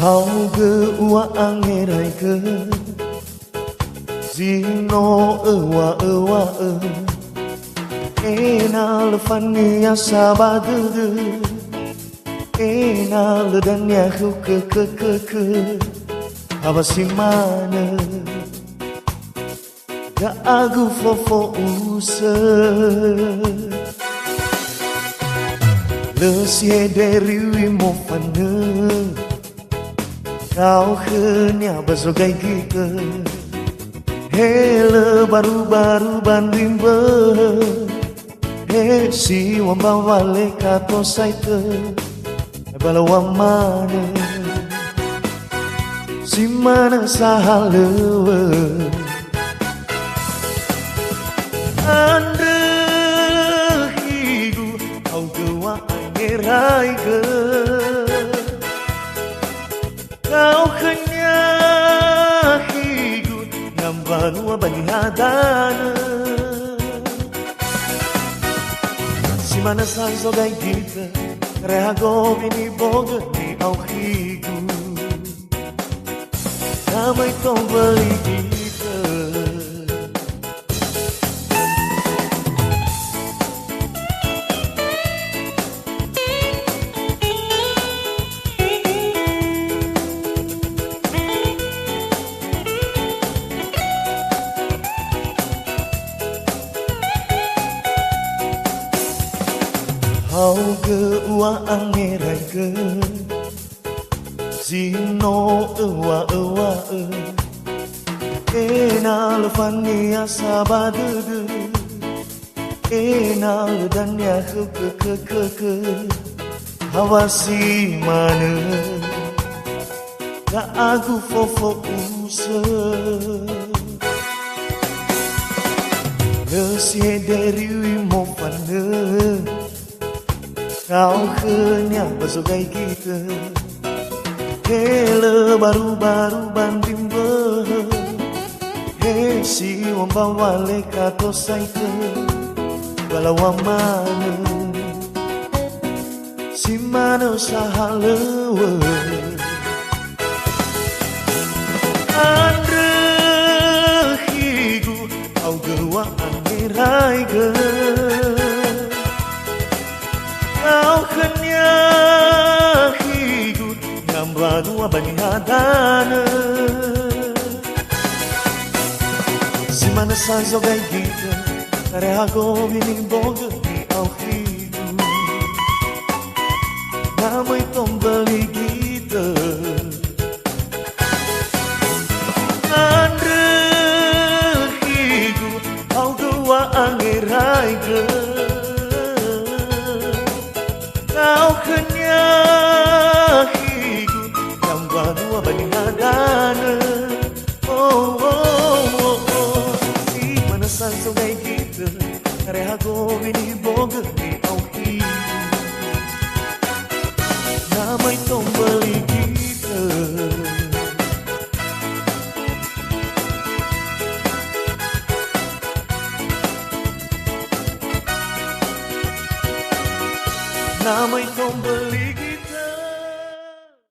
Hauge ua angerai ke Zino ewa Ena lefania sabadu Ena ledanya ke Haba simana Da agu fofo usa Le siederi wimo fana Kau hanya bersogai kita Hele baru-baru banding ber He si wamba wale kato saite Balawa mana Si mana sahalewe Anda higu Au gewa angerai ke Kau hanya hidup yang baru bani hadana Si mana sang sogai kita Rehago ini boga ni au hidup Damai tong beli kita Hauge ua angerai ke Zino ewa Ena lefania sabadu Ena ledanya ke Hawasi mana Da aku fofo usa Lesie dari wimo fana Kau hanya bersogai kita Hele baru-baru banding ber He si wamba wale kato saite Balawa mana Si mana sahalewe Andre higu Au gewa angerai ke Kau hanya hidup yang baru bani hadana Si mana sang sogai kita Rehago ini boga ni au hidup Damai tong beli kita Andre hidup Au gewa angerai ke Kau hanya hidup yang baru bani hadana Si mana sang sogai kita Rehago ini boga ni au hidup Damai tong beli kita Namai tong beli